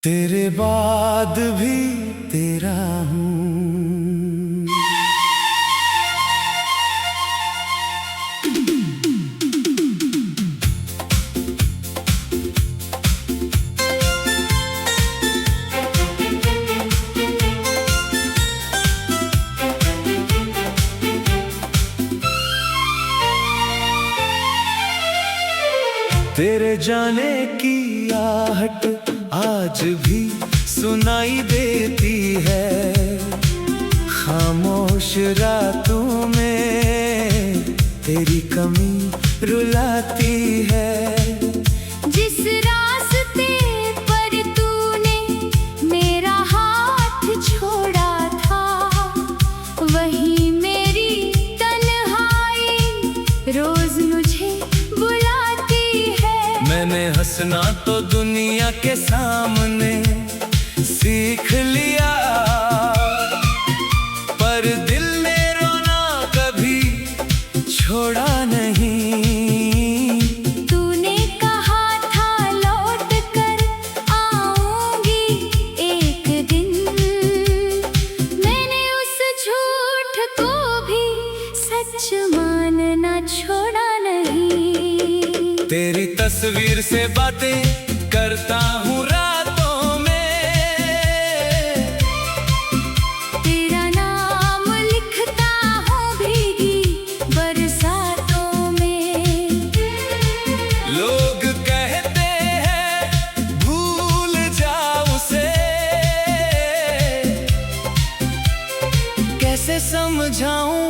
तेरे बाद भी तेरा हूँ। तेरे जाने की आहट आज भी सुनाई देती है, खामोश रातों में तेरी कमी रुलाती है। जिस रास्ते पर तूने मेरा हाथ छोड़ा था, वही मेरी तन्हाई रोज मुझे बुलाती है। मैंने हंसना तो दुनिया के सामने सीख लिया, पर दिल ने रोना कभी छोड़ा नहीं। तूने कहा था लौट कर आऊंगी एक दिन, मैंने उस झूठ को भी सच मानना छोड़ा नहीं। तेरी तस्वीर से बातें करता हूँ रातों में, तेरा नाम लिखता हूँ भीगी बरसातों में। लोग कहते हैं भूल जाओ उसे, कैसे समझाऊं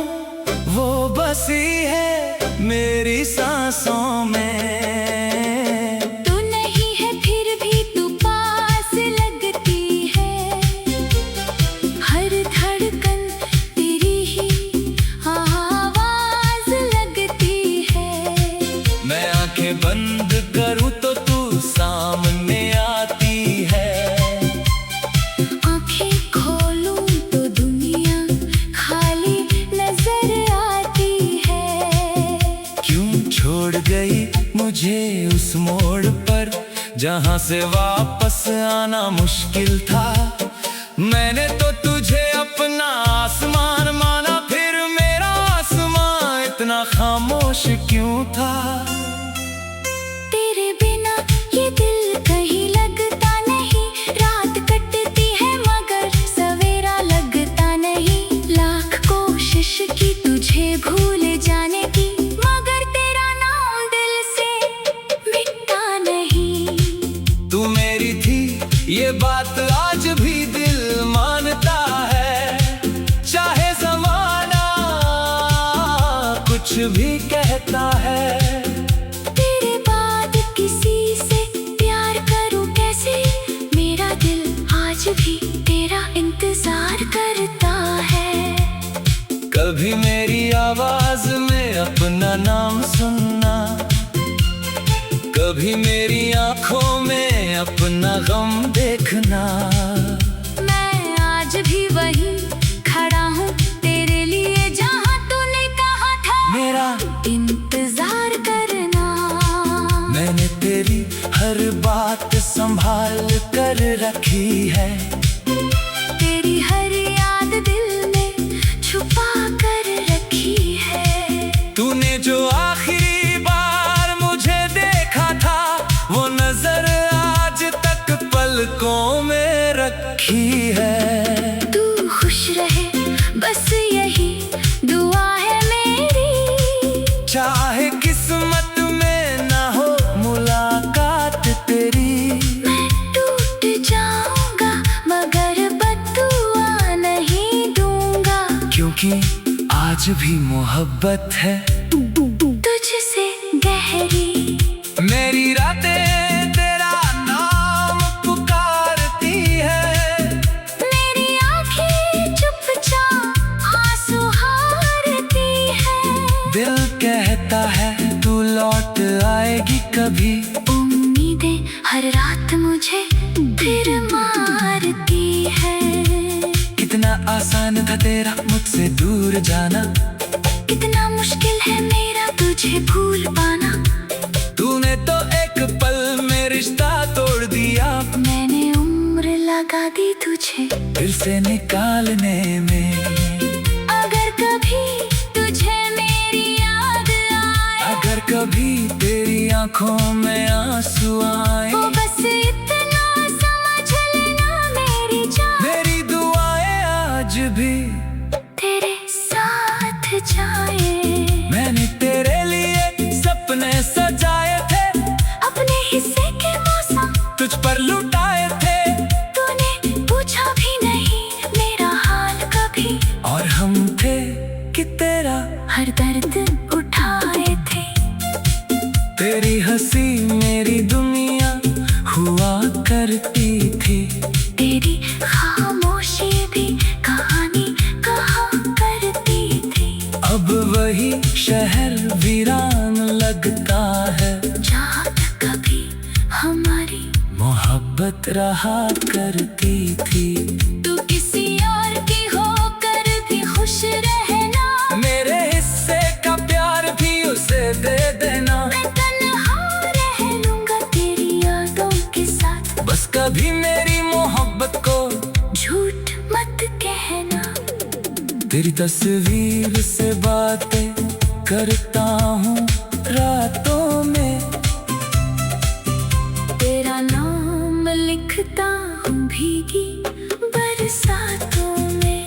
वो बसी है मेरी सांसों में। तू नहीं है फिर भी तू पास लगती है, हर धड़कन तेरी ही आवाज लगती है। मैं आंखें बंद करूं तो तू सामने आती है, आंखें खोलूं तो दुनिया खाली नजर आती है। क्यों छोड़ गई मुझे उस मोड़ पर जहां से वापस आना मुश्किल था। मैंने तो तुझे अपना आसमान माना, फिर मेरा आसमान इतना खामोश क्यों था। तेरे बिना ये दिल कहीं लगता नहीं, रात कटती है मगर सवेरा लगता नहीं। लाख कोशिश की तुझे भूल जाने की, मगर तेरा नाम दिल से मिटता नहीं। तू मेरी थी ये बात आज भी दिल मानता है, चाहे ज़माना कुछ भी कहता है। तेरे बाद किसी से प्यार करूं कैसे, मेरा दिल आज भी तेरा इंतजार करता है। कभी मेरी आवाज में अपना नाम सुनना, कभी मेरी आंखों में अपना गम देखना। मैं आज भी वही खड़ा हूँ तेरे लिए, जहाँ तूने कहा था मेरा इंतजार करना। मैंने तेरी हर बात संभाल कर रखी है, तेरी हर याद दिल में छुपा कर रखी है। तूने जो आखिरी बार मुझे देखा था, वो नजर आज तक पलकों में रखी है। तू खुश रहे बस यही दुआ है मेरी, चाहे किस्मत में ना हो मुलाकात तेरी। मैं टूट जाऊंगा मगर बद्दुआ नहीं दूंगा, क्योंकि आज भी मोहब्बत है तुझसे गहरी। मेरी रातें तेरा नाम पुकारती है, मेरी आंखें चुपचाप आंसू हारती है। दिल कहता है तू लौट आएगी कभी, उम्मीदें हर रात मुझे फिर मारती है। कितना आसान था तेरा मुझसे दूर जाना, कितना मुश्किल है मेरा तुझे भूल पाना। तूने तो एक पल में रिश्ता तोड़ दिया। मैंने लगा दी तुझे दिल से निकालने में। अगर कभी तुझे मेरी याद आए, अगर कभी तेरी आंखों में आंसू आए, वो बस इतना समझ लेना मेरी जान, मेरी दुआएं आज भी तेरे साथ जाए। मैंने तेरे लिए सपने सजाए थे, अपने हिस्से के मौसम तुझ पर लुटाए थे, तूने पूछा भी नहीं मेरा हाल कभी, और हम थे कि तेरा हर दर्द उठाए थे। तेरी हंसी मेरी दुनिया हुआ करती थी, तेरी खामोशी भी कहानी कहा करती थी। अब वही शहर वीरान लगता है, जहाँ कभी हमारी मोहब्बत रहा करती थी। तू किसी और की होकर भी खुश रहना, मेरे हिस्से का प्यार भी उसे दे देना, मैं तन्हा रह लूंगा तेरी यादों के साथ। बस कभी मेरी मोहब्बत को झूठ मत कहना, तेरी तस्वीर से बातें करता हूँ रातों में, तेरा नाम लिखता हूँ भीगी बरसातों में।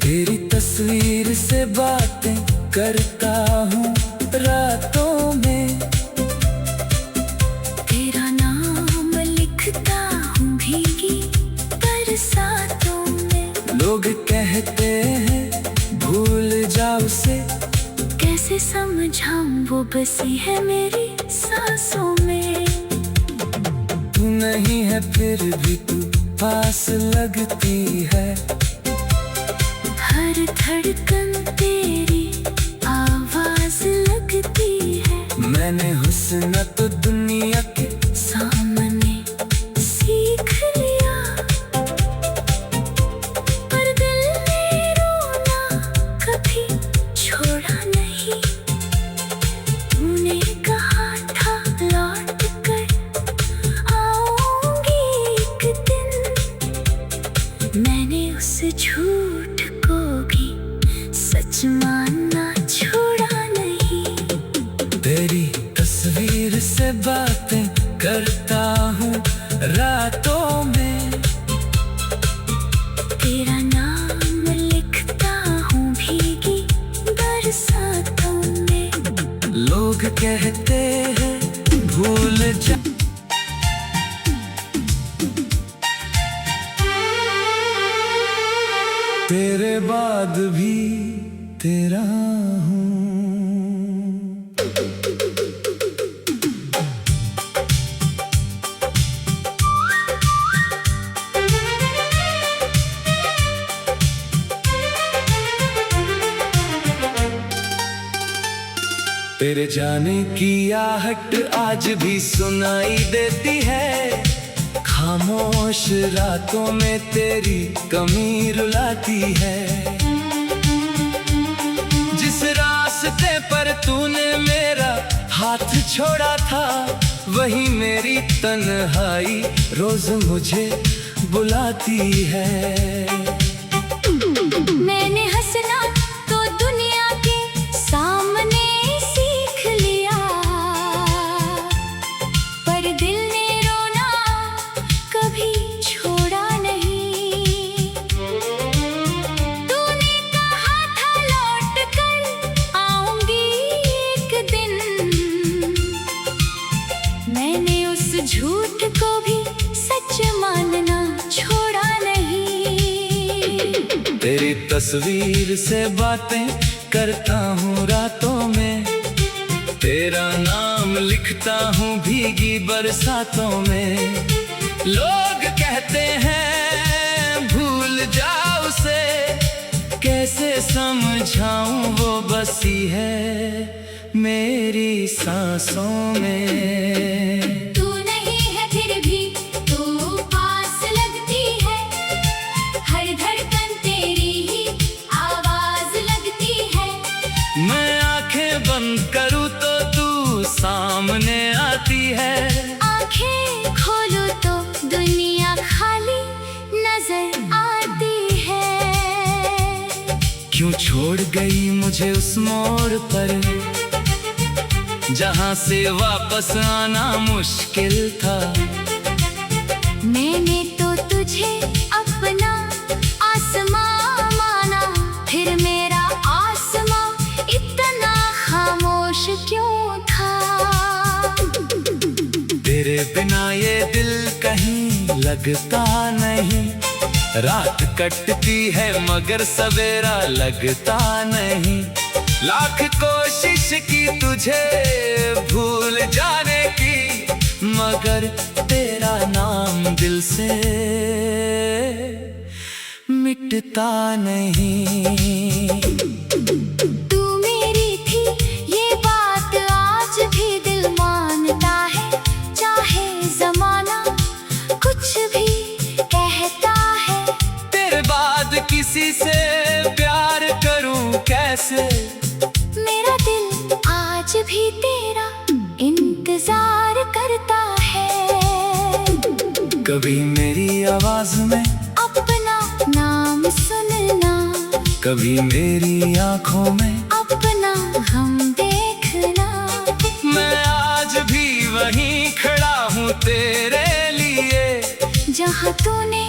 तेरी तस्वीर से बातें करता हूँ रातों में, तेरा नाम लिखता हूँ भीगी बरसातों में। लोग कहते हैं भूल जा उसे, कैसे समझाऊं वो बसी है मेरी सांसों में। तू नहीं है फिर भी तू पास लगती है, हर धड़कन तेरी आवाज लगती है। मैंने हुस्न तो दुनिया के सामने सीख लिया, पर दिल ने रोना कभी छोड़ा नहीं। तूने कहा था लौट कर आऊंगी एक दिन, मैंने उस झूठ को भी सच मानना छोड़ा नहीं। तेरी तस्वीर से बातें करता हूँ रातों में, तेरा नाम लिखता हूँ भीगी बरसातों में। लोग कहते हैं भूल जा, तेरे बाद भी तेरा हूँ। तेरे जाने की आहट आज भी सुनाई देती है, खामोश रातों में तेरी कमी रुलाती है। जिस रास्ते पर तूने मेरा हाथ छोड़ा था, वही मेरी तन्हाई रोज मुझे बुलाती है। मैंने हंसना तो दुनिया के सामने सीख लिया, पर दिल ने रोना कभी छोड़ा नहीं। तूने कहा था लौट कर आऊंगी एक दिन, मैंने उस झूठ को भी सच मानना छोड़ा नहीं। तेरी तस्वीर से बातें करता हूँ रातों में, तेरा नाम लिखता हूँ भीगी बरसातों में। लोग कहते हैं भूल जा उसे, कैसे समझाऊं वो बसी है मेरी सांसों में। तू नहीं है फिर भी तू पास लगती है, हर धड़कन तेरी ही आवाज लगती है। मैं आंखें बंद करूँ तो तू सामने आती है, आंखें खोलूं तो दुनिया छोड़ गई मुझे उस मोड़ पर, जहां से वापस आना मुश्किल था। मैंने तो तुझे अपना आसमां माना, फिर मेरा आसमां इतना खामोश क्यों था। तेरे बिना ये दिल कहीं लगता नहीं, रात कटती है मगर सवेरा लगता नहीं। लाख कोशिश की तुझे भूल जाने की, मगर तेरा नाम दिल से मिटता नहीं। तू मेरी थी ये बात आज भी दिल मानता है, चाहे जमाना कुछ भी कहता है। तेरे बाद किसी से प्यार करूं कैसे, मेरा दिल आज भी तेरा इंतजार करता है। कभी मेरी आवाज में अपना नाम सुनना, कभी मेरी आंखों में अपना हम देखना। मैं आज भी वहीं खड़ा हूँ तेरे लिए, जहाँ तूने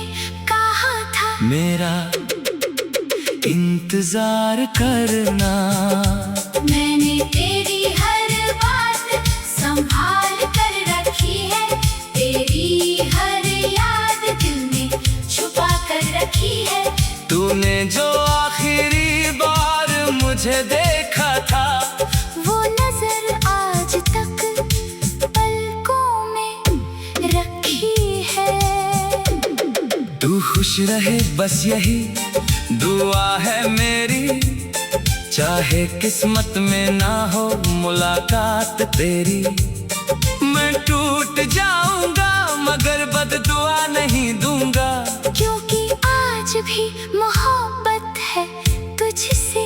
कहा था मेरा इंतजार करना। मैंने तेरी हर बात संभाल कर रखी है, तेरी हर याद दिल में छुपा कर रखी है। तूने जो आखिरी बार मुझे देखा था, वो नजर आज तक पलकों में रखी है। तू खुश रहे बस यही दुआ है मेरी, चाहे किस्मत में ना हो मुलाकात तेरी। मैं टूट जाऊंगा मगर बददुआ नहीं दूंगा, क्योंकि आज भी मोहब्बत है तुझसे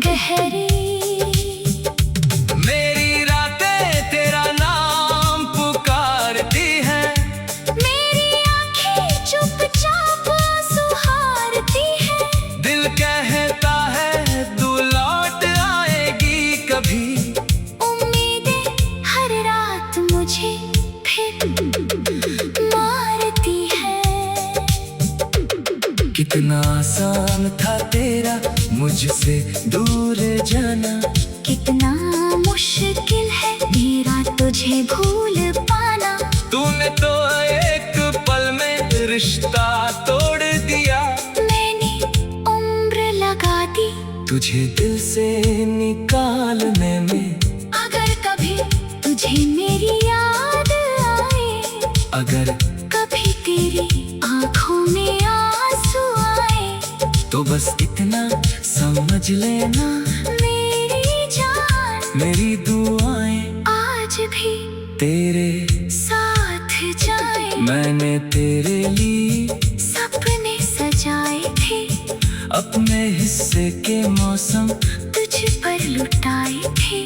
गहरी। मेरी रातें तेरा नाम पुकारती हैं, मेरी आँखें चुपचाप सुहारती हैं। दिल कहता है तू लौट आएगी कभी। उम्मीदें हर रात मुझे फिर मारती है। कितना आसान था तेरा मुझसे दूर जाना, कितना मुश्किल है मेरा तुझे भूल पाना। तूने तो एक पल में रिश्ता तोड़ दिया। मैंने उम्र लगा दी तुझे दिल से निकालने में, अगर कभी तुझे मेरी याद आए, अगर कभी तेरी आंखों में आंसू आए, तो बस इतना समझ लेना मेरी जान मेरी दुआएं आज भी तेरे साथ जाए। मैंने तेरे लिए सपने सजाए थे, अपने हिस्से के मौसम तुझ पर लुटाए थे।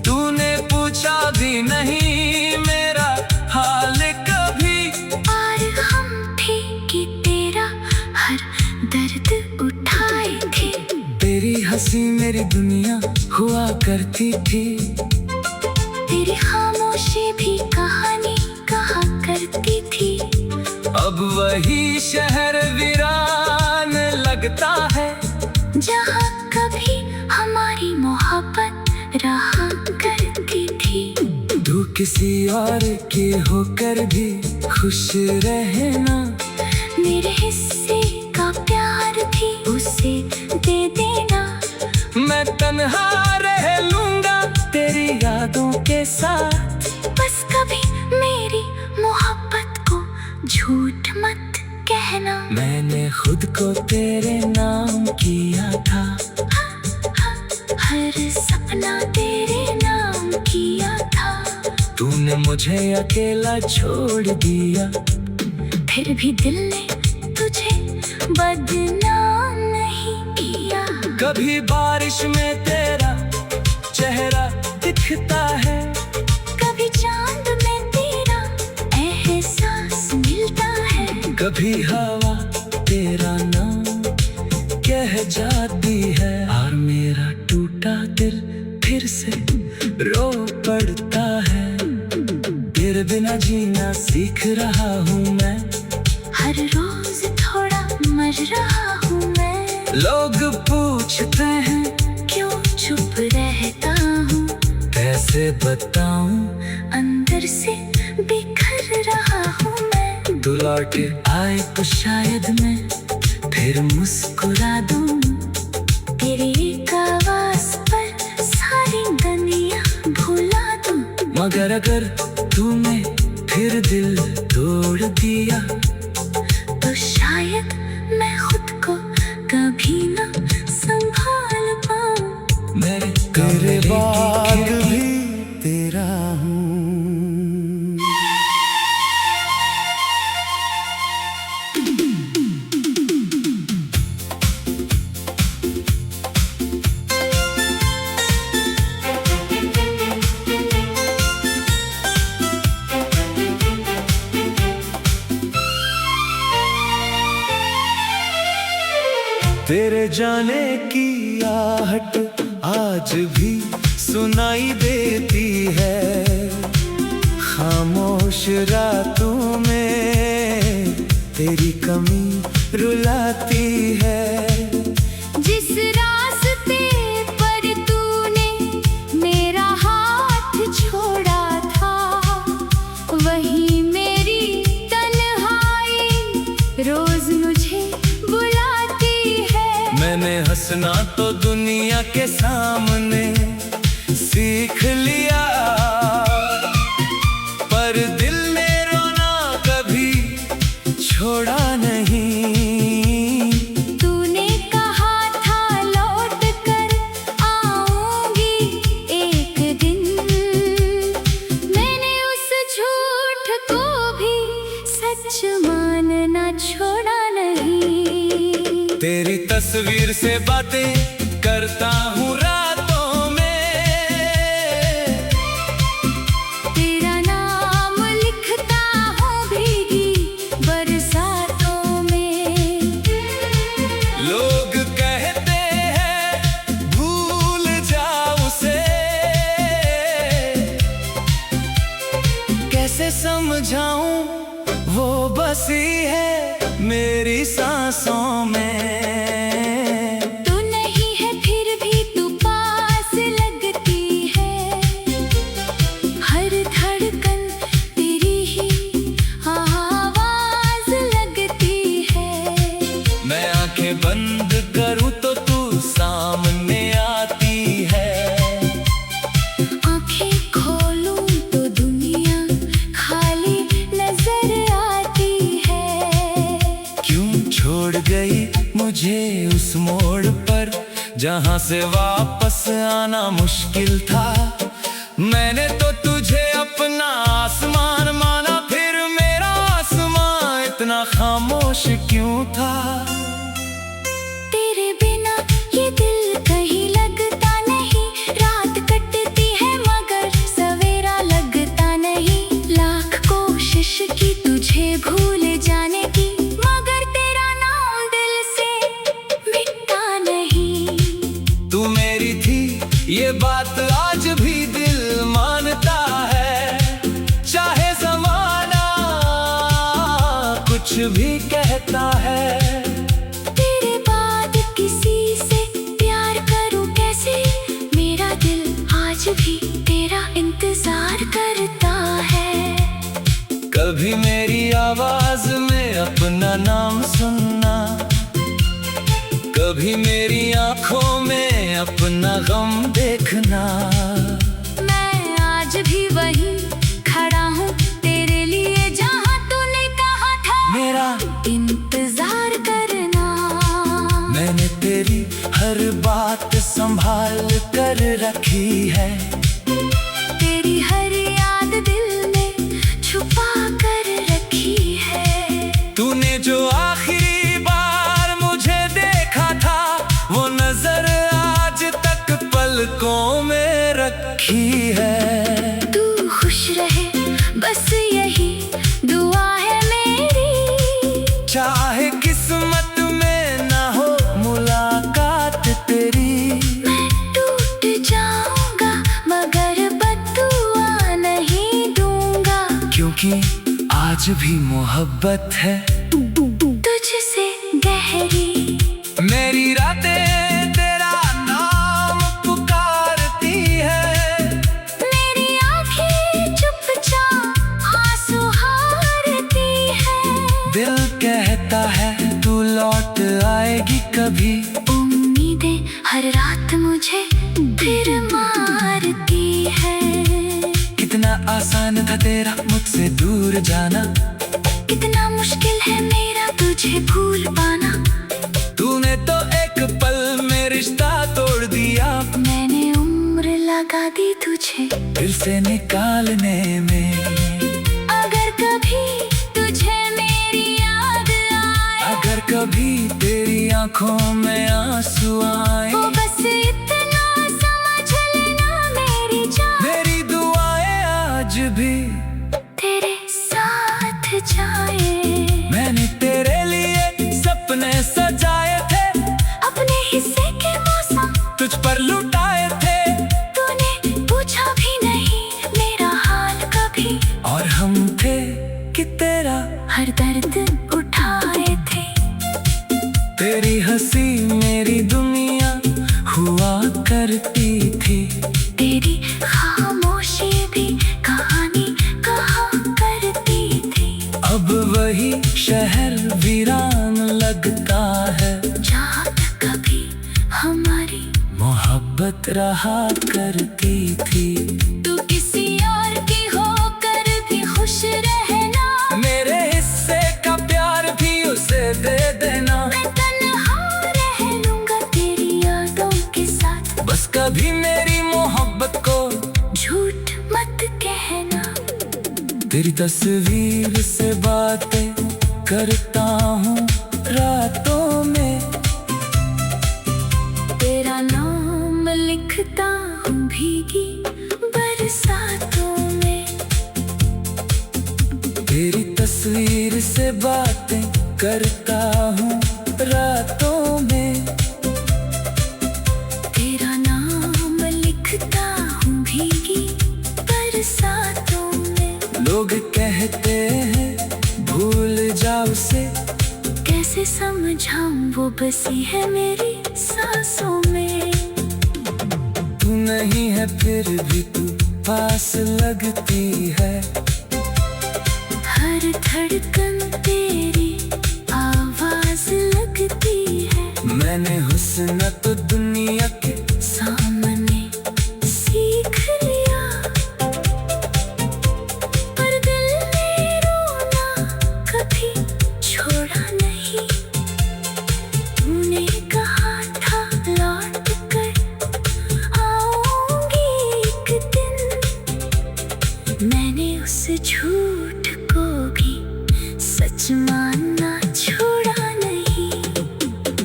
तूने पूछा भी नहीं मेरा हाल कभी, और हम थे कि तेरा हर दर्द उठाए थे। तेरी हंसी मेरी दुनिया हुआ करती थी, तेरी खामोशी भी कहानी कहा करती थी। अब वही शहर वीरान लगता है, जहाँ कभी हमारी मोहब्बत रहा करती थी। तू किसी और की होकर भी खुश रहना, मेरे हिस्से का प्यार भी उसे दे देना। मैं तन्हा रह लूंगा तेरी यादों के साथ, बस कभी मेरी मोहब्बत को झूठ मत कहना। मैंने खुद को तेरे नाम किया था, हर सपना तेरे नाम किया था। तूने मुझे अकेला छोड़ दिया, फिर भी दिल ने तुझे बदनाम नहीं किया। कभी बारिश में तेरा चेहरा दिखता है, कभी चांद में तेरा एहसास मिलता है। कभी हवा तेरा नाम कह जाती है। तेरे बिना जीना सीख रहा हूँ मैं। हर रोज थोड़ा मर रहा हूँ मैं। लोग पूछते हैं क्यों चुप रहता हूँ, कैसे बताऊं, अंदर से बिखर रहा हूँ मैं। तू लौट आए तो शायद मैं फिर मुस्कुरा दूं। तेरी एक आवाज पर सारी दुनिया भुला दूं। मगर अगर तूने फिर दिल तोड़ दिया तो शायद मैं खुद को कभी ना संभाल पाऊं। मैं तेरे बाद भी तेरा हूँ। तेरे जाने की आहट आज भी सुनाई देती है। खामोश रातों में तेरी कमी रुलाती है। जिस रास्ते पर तूने मेरा हाथ छोड़ा था, वही मेरी तन्हाई रोज मुझे बुलाती है। मैंने हंसना तो दुनिया के सामने सीख लिया, पर दिल ने रोना कभी छोड़ा नहीं। तूने कहा था लौट कर आऊंगी एक दिन, मैंने उस झूठ को भी सच मानना छोड़ा नहीं। तेरी तस्वीर से बातें करता हूँ रातों में, तेरा नाम लिखता हूँ भीगी बरसातों में। लोग कहते हैं भूल जाओ उसे, कैसे समझाऊं वो बसी है मेरी सांसों में। तू नहीं है फिर भी तू पास लगती है, हर धड़कन तेरी ही आवाज लगती है। मैं आंखें बंद करूं तो तू सामने आती है। आंखें खोलूं तो दुनिया खाली नजर आती है। क्यों छोड़ गई मुझे उस मोड़ पर, जहां से वापस आना मुश्किल था। मैंने तो तुझे अपना आसमान माना, फिर मेरा आसमान इतना खामोश क्यों था। तेरे बिना ये दिल कहीं लगता नहीं, रात कटती है मगर सवेरा लगता नहीं। लाख कोशिश की तुझे भूल जाने की, मगर तेरा नाम दिल से मिटता नहीं। तू मेरी थी ये बात आज भी दिल मानता है, चाहे ज़माना कुछ भी कहता है। तेरे बाद किसी से प्यार करूं कैसे, मेरा दिल आज भी तेरा इंतजार करता है। कभी मेरी आवाज में अपना नाम सुनना, कभी मेरी आंखों में अपना गम देखना। मैं आज भी वहीं खड़ा हूँ तेरे लिए, जहाँ तूने कहा था मेरा इंतजार करना। मैंने तेरी हर बात संभाल कर रखी है। तेरी हर याद दिल में छुपा कर रखी है। तूने जो आखिरी बार मुझे देखा था, वो नजर आज तक पलकों में रखी क्योंकि आज भी मोहब्बत है तुझसे गहरी। मेरी रातें तेरा नाम पुकारती है, मेरी आँखें चुपचाप आंसू हारती है। दिल कहता है तू लौट आएगी कभी। उम्मीदें हर रात मुझे फिर मारती है। कितना आसान था तेरा मुझसे दूर जाना, कितना मुश्किल है मेरा तुझे भूल पाना। तूने तो एक पल में रिश्ता तोड़ दिया, मैंने उम्र लगा दी तुझे दिल से निकालने में। अगर कभी तुझे मेरी याद आए, अगर कभी तेरी आंखों में आंसू आए, वो बस इतना समझ लेना मेरी जान। मेरी दुआएं आज भी तेरे साथ जाए। मैंने तेरे लिए सपने सजाए थे, अपने हिस्से के मौसम तुझ पर लुटाए थे। तूने पूछा भी नहीं मेरा हाल कभी, और हम थे कि तेरा हर दर्द उठाए थे। तेरी हंसी मेरी दुनिया हुआ करती थी, तेरी खामोशी भी कहानी कहा करती थी। अब वही शहर वीरान लगता है, जहाँ तक कभी हमारी मोहब्बत रहा करती थी। तू किसी और की होकर भी खुश रहना, मेरे हिस्से का प्यार भी उसे दे देना। मैं तन्हा रह लूंगा तेरी यादों के साथ। बस कभी मेरी मोहब्बत को झूठ मत कहना। तेरी तस्वीर से बातें करता हूँ रातों में, तेरा नाम लिखता हूँ भीगी बरसातों में। तेरी तस्वीर से बातें करता हूँ रातों में। तेरा नाम लिखता हूँ भीगी बरसातों में। लोग कहते हैं भूल जाओ उसे, कैसे समझाऊं वो बसी है मेरी सांसों में। तू नहीं है फिर भी तू पास लगती है, हर धड़कन तेरी आवाज लगती है। मैंने हुस्न तो दुनिया के सामने सीख लिया, पर दिल ने रोना कभी छोड़ा नहीं। तूने कहा था लौट कर आऊंगी एक दिन, मैंने उस झूठ को भी सच मानना छोड़ा नहीं।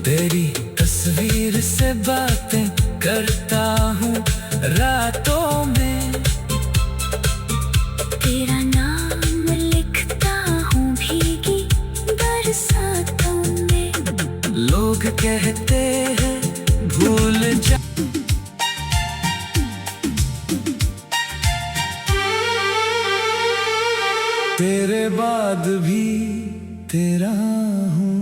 तेरी तस्वीर से बातें करता हूँ रातों में, तेरा नाम लिखता हूँ भीगी बरसातों में। लोग कहते हैं भूल जा। तेरे बाद भी तेरा हूँ।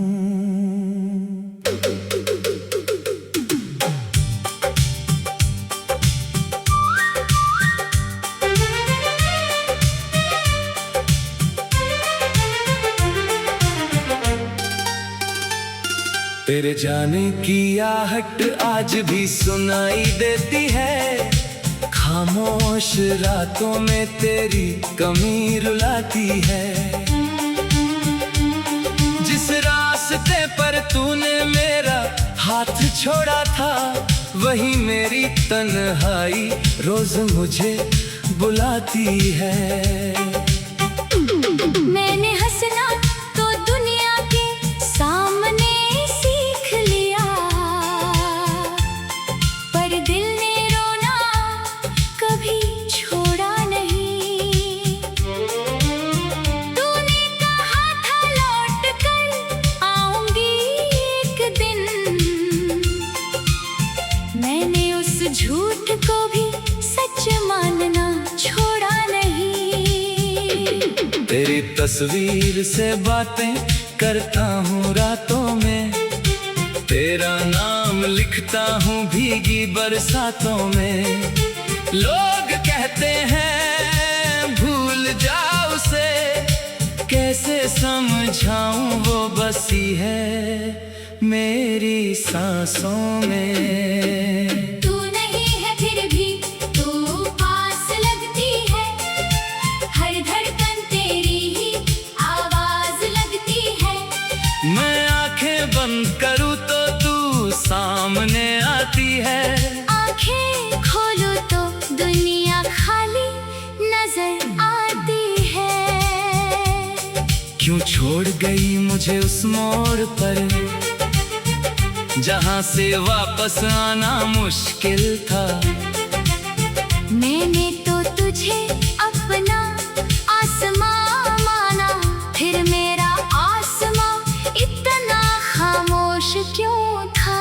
तेरे जाने की आहट आज भी सुनाई देती है, खामोश रातों में तेरी कमी रुलाती है। जिस रास्ते पर तूने मेरा हाथ छोड़ा था, वही मेरी तन्हाई रोज मुझे बुलाती है। मैंने हंसना तो दुनिया के सामने सीख लिया, पर दिल ने रोना कभी छोड़ा नहीं। तूने कहा था लौट कर आऊंगी एक दिन, मैंने उस झूठ को भी सच मानना छोड़ा नहीं। तेरी तस्वीर से बातें करता हूँ रातों में, तेरा नाम लिखता हूँ भीगी बरसातों में। लोग कहते हैं भूल जाओ उसे, कैसे समझाऊं वो बसी है मेरी सांसों में। तू नहीं है फिर भी तू पास लगती है, हर धड़कन तेरी ही आवाज लगती है। मैं आंखें बंद करूं तो तू सामने आती है, आंखें खोलूं तो दुनिया खाली नजर आती है। क्यों छोड़ गई मुझे उस मोड़ पर, जहां से वापस आना मुश्किल था। मैंने तो तुझे अपना आसमां माना, फिर मेरा आसमां इतना खामोश क्यों था।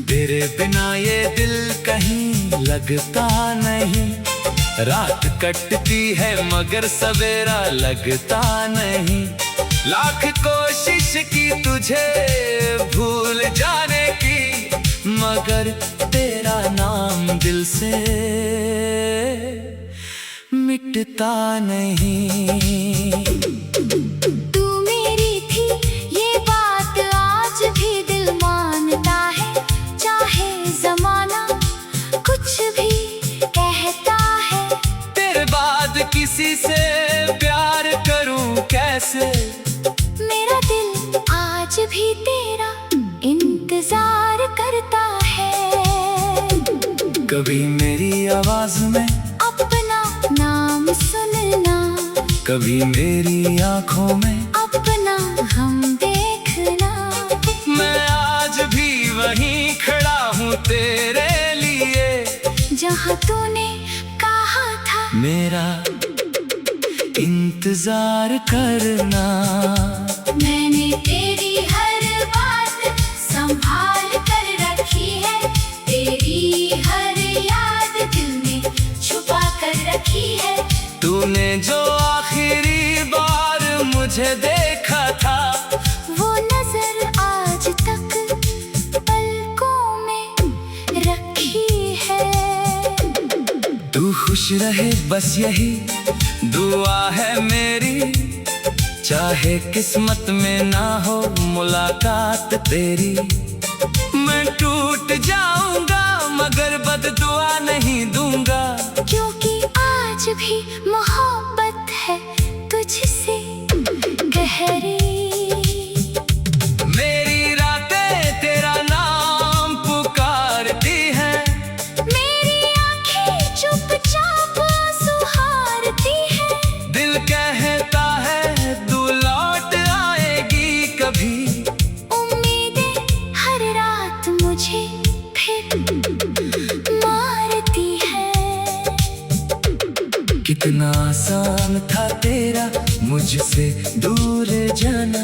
तेरे बिना ये दिल कहीं लगता नहीं, रात कटती है मगर सवेरा लगता नहीं। लाख कोशिश की तुझे भूल जाने की, मगर तेरा नाम दिल से मिटता नहीं। तू मेरी थी ये बात आज भी दिल मानता है, चाहे जमाना कुछ भी कहता है। तेरे बाद किसी से प्यार करूं कैसे, मेरा दिल आज भी तेरा इंतजार करता है। कभी मेरी आवाज में अपना नाम सुनना, कभी मेरी आंखों में अपना हम देखना। मैं आज भी वहीं खड़ा हूँ तेरे लिए, जहाँ तूने कहा था मेरा इंतजार करना। मैंने तेरी हर बात संभाल कर रखी है, तेरी हर याद दिल में छुपा कर रखी है। तूने जो आखिरी बार मुझे देखा था, वो नजर आज तक पलकों में रखी है। तू खुश रहे बस यही दुआ है मेरी, चाहे किस्मत में ना हो मुलाकात तेरी। मैं टूट जाऊंगा मगर बददुआ नहीं दूंगा, क्योंकि आज भी मोहब्बत है तुझसे गहरी। मेरी रातें तेरा नाम पुकारती हैं, मेरी आंखें चुपचाप सुहारती है। दिल कहता है तू लौट आएगी कभी, उम्मीदें हर रात मुझे फिर मारती है। कितना आसान था तेरा मुझसे दूर जाना,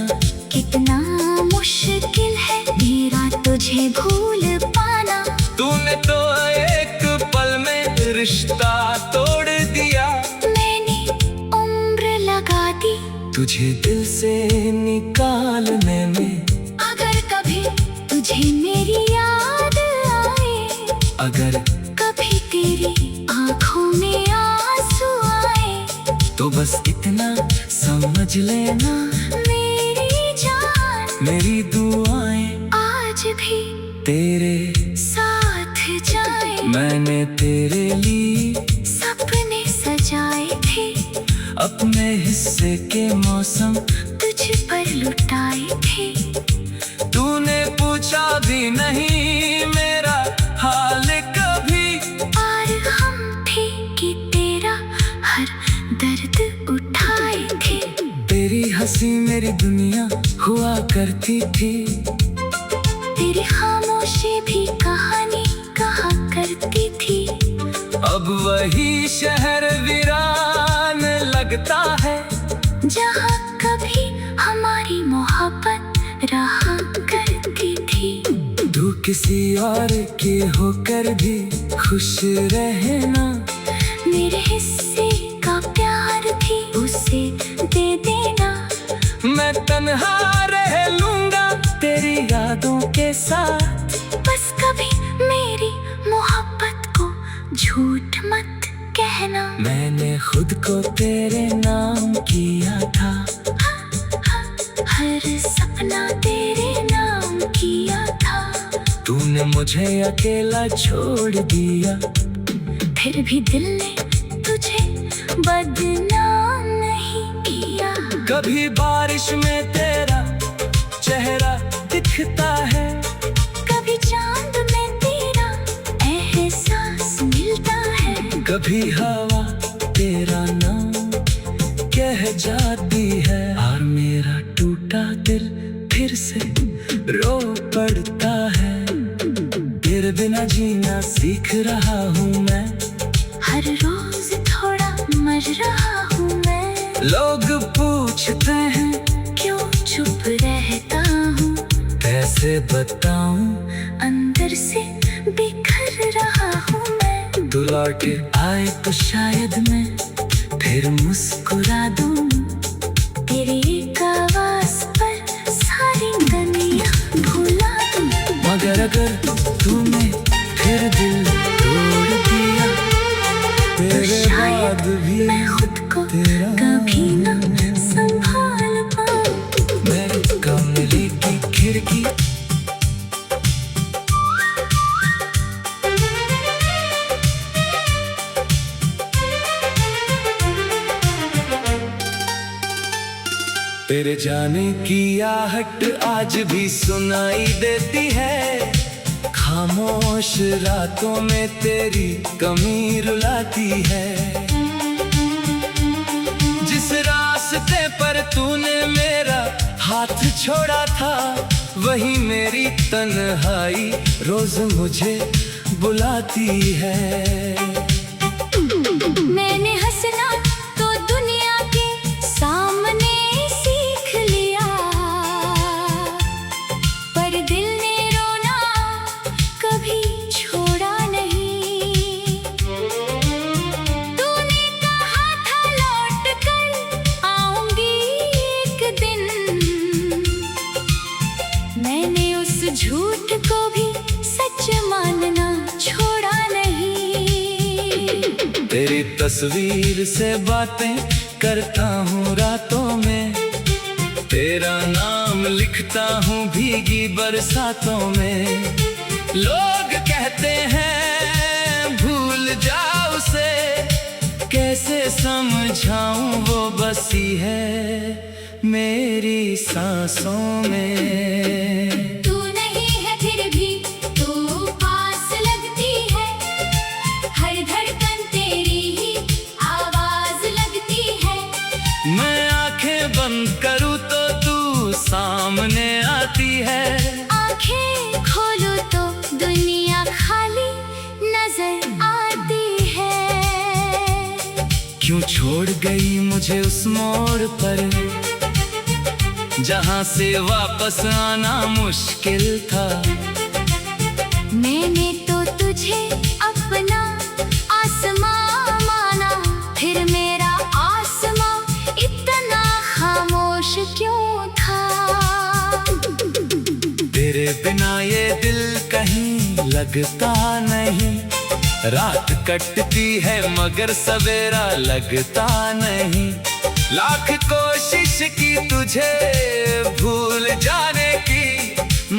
कितना मुश्किल है मेरा तुझे भूल पाना। तूने तो एक पल में रिश्ता तोड़ दिया, मैंने उम्र लगा दी तुझे दिल से निकालने में। अगर कभी तुझे मेरी याद आए, अगर कभी तेरी आंखों में आंसू आए, तो बस इतना समझ लेना मेरी जान मेरी दुआएं आज भी तेरे साथ जाए। मैंने तेरे लिए सपने सजाए थे, अपने हिस्से के मौसम तुझ पर लुटाए थे। तूने पूछा भी नहीं मेरा हाल कभी, और हम थे कि तेरा हर दर्द उठाए थे। तेरी हंसी मेरी दुनिया हुआ करती थी, तेरी खामोशी भी कहानी कहा करती थी। अब वही शहर वीरान लगता है, जहाँ कभी हमारी मोहब्बत रहा करती थी। तू किसी और के होकर भी खुश रहना, मेरे हिस्से का प्यार मैं तन्हा रह लूंगा तेरी यादों के साथ। बस कभी मेरी मोहब्बत को झूठ मत कहना। मैंने खुद को तेरे नाम किया था, हर सपना तेरे नाम किया था। तूने मुझे अकेला छोड़ दिया, फिर भी दिल ने तुझे बदनाम नहीं किया। कभी बारिश में तेरा चेहरा दिखता है, कभी चांद में तेरा एहसास मिलता है। कभी हवा तेरा नाम कह जाती है, और मेरा टूटा दिल फिर से रो पड़ता है। तेरे बिना जीना सीख रहा हूँ मैं, हर रोज थोड़ा मर रहा हूँ मैं। लोग पूछते हैं क्यों चुप रहता हूँ, कैसे बताऊं अंदर से बिखर रहा हूँ मैं। तू लौट आए तो शायद मैं फिर मुस्कुरा दूं, तेरी एक आवाज पर सारी दुनिया भुला दूं। मगर अगर तूने फिर दिल तोड़ दिया, तेरे बाद भी मैं खुद को तेरा कभी ना संभाल पाऊं। मेरे कमरे की खिड़की तेरे जाने की आहट आज भी सुनाई देती है। खामोश रातों में तेरी कमी रुलाती है। जिस रास्ते पर तूने मेरा हाथ छोड़ा था, वही मेरी तन्हाई रोज मुझे बुलाती है। मैंने हंसना तो दुनिया के सामने सीख लिया, पर दिल ने रोना कभी छोड़ा नहीं। तूने कहा था लौट कर आऊंगी एक दिन, मैंने उस झूठ को भी सच मानना छोड़ा नहीं। तेरी तस्वीर से बातें करता हूँ रातों में, तेरा नाम लिखता हूँ भीगी बरसातों में। लोग कहते हैं भूल जाओ उसे, कैसे समझाऊं वो बसी है मेरी सांसों में। तू नहीं है फिर भी तू पास लगती है, हर धड़कन तेरी ही आवाज लगती है। मैं आंखें बंद करूँ तो तू सामने आती है, आंखें खोलूं तो दुनिया खाली नजर आती है। क्यों छोड़ गई मुझे उस मोड़ पर, जहाँ से वापस आना मुश्किल था। मैंने तो तुझे अपना आसमां माना, फिर मेरा आसमां इतना खामोश क्यों था। तेरे बिना ये दिल कहीं लगता नहीं, रात कटती है मगर सवेरा लगता नहीं। लाख कोशिश की तुझे भूल जाने की,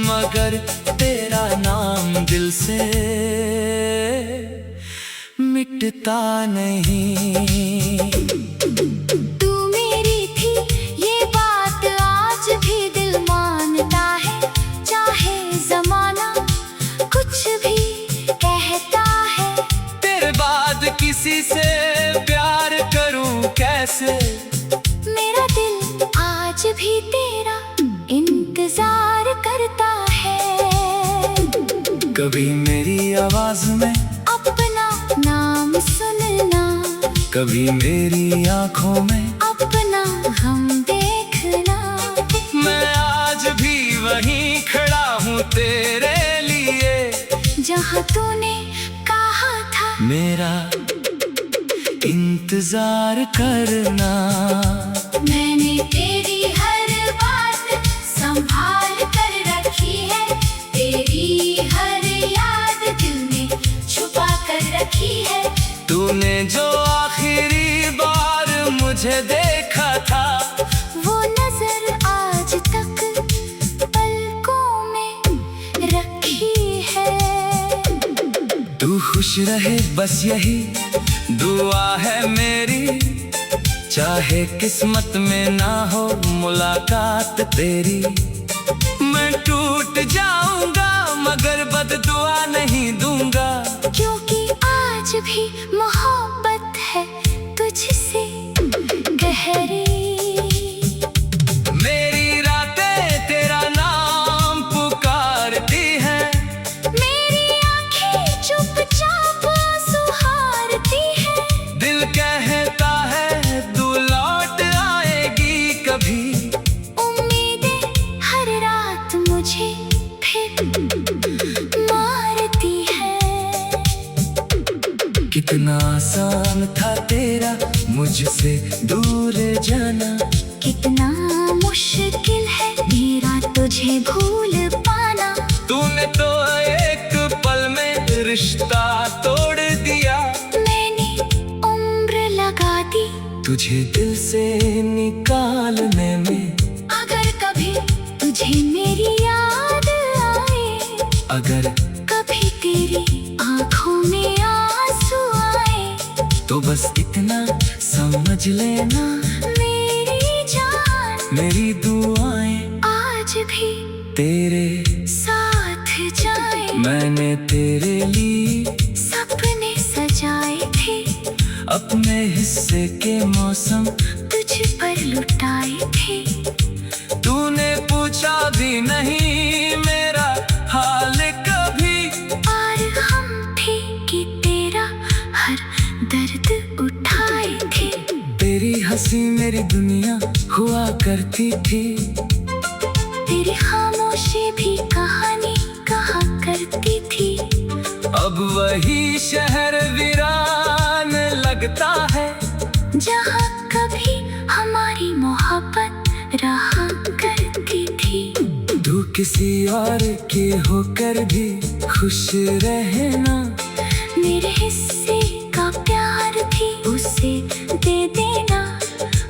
मगर तेरा नाम दिल से मिटता नहीं। तू मेरी थी ये बात आज भी दिल मानता है, चाहे जमाना कुछ भी कहता है। तेरे बाद किसी से प्यार करूं कैसे, मेरा दिल आज भी तेरा इंतजार करता है। कभी मेरी आवाज में अपना नाम सुनना, कभी मेरी आंखों में अपना हम देखना। मैं आज भी वहीं खड़ा हूँ तेरे लिए, जहाँ तूने कहा था मेरा इंतजार करना। मैंने तेरी हर देखा था। वो नजर आज तक पलकों में रखी है। तू खुश रहे बस यही दुआ है मेरी, चाहे किस्मत में ना हो मुलाकात तेरी। मैं टूट जाऊंगा मगर बददुआ नहीं दूंगा, क्योंकि आज भी मोहब्बत है तुझसे गहरी। मेरी रातें तेरा नाम पुकारती हैं, मेरी आँखें चुपचाप सुहारती हैं। दिल कहता है तू लौट आएगी कभी। उम्मीदें हर रात मुझे फिर मारती है। कितना आसान था तेरा मुझसे दूर जाना, कितना मुश्किल है मेरा तुझे भूल पाना। तूने तो एक पल में रिश्ता तोड़ दिया। मैंने उम्र लगा दी तुझे दिल से निकालने में। अगर कभी तुझे मेरी याद आए, अगर कभी तेरी आंखों में आंसू आए, तो बस इतना समझ लेना मेरी जान मेरी दुआएं आज भी तेरे साथ जाए। मैंने तेरे लिए सपने सजाए थे, अपने हिस्से के मौसम तुझ पर लुटाए थे। तूने पूछा भी नहीं मेरा हाल कभी, और हम थे कि तेरा हर दर्द उठाए थे। तेरी हंसी मेरी दुनिया हुआ करती थी। तेरी खामोशी भी कहानी कहा करती थी। अब वही शहर वीरान लगता है, जहाँ कभी हमारी मोहब्बत रहा करती थी। तू किसी और के होकर भी खुश रहना। मेरे हिस्से का प्यार भी उसे दे देना।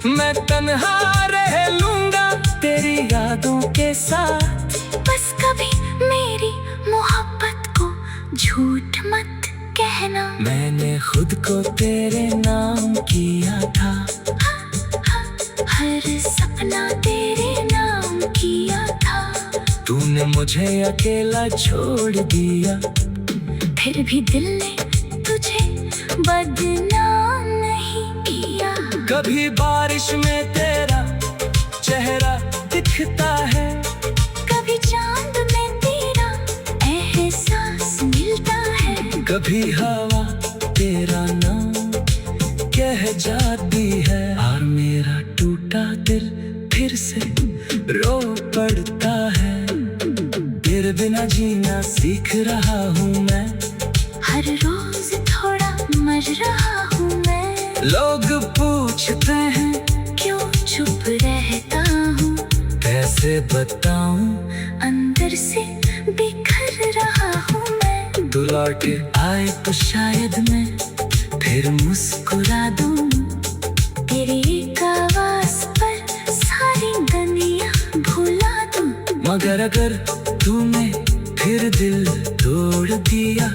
मैं तन्हा रह लूंगा तेरी यादों के साथ। बस कभी मेरी मोहब्बत को झूठ मत कहना। मैंने खुद को तेरे नाम किया था, हर सपना तेरे नाम किया था। तूने मुझे अकेला छोड़ दिया। फिर भी दिल ने तुझे बदनाम नहीं किया। कभी बारिश में तेरा चेहरा दिखता है, कभी चांद में तेरा एहसास मिलता है। कभी हवा तेरा नाम कह जाती है। और मेरा टूटा दिल फिर से रो पड़ता है। तेरे बिना जीना सीख रहा हूँ मैं, हर रोज थोड़ा मर रहा हूँ मैं। लोग पूछते हैं क्यों चुप रहता हूँ, कैसे बताऊं अंदर से बिखर रहा हूँ मैं। तू लौट आए तो शायद मैं फिर मुस्कुरा दूं। तेरी एक आवाज पर सारी दुनिया भुला दूं। मगर अगर तूने फिर दिल तोड़ दिया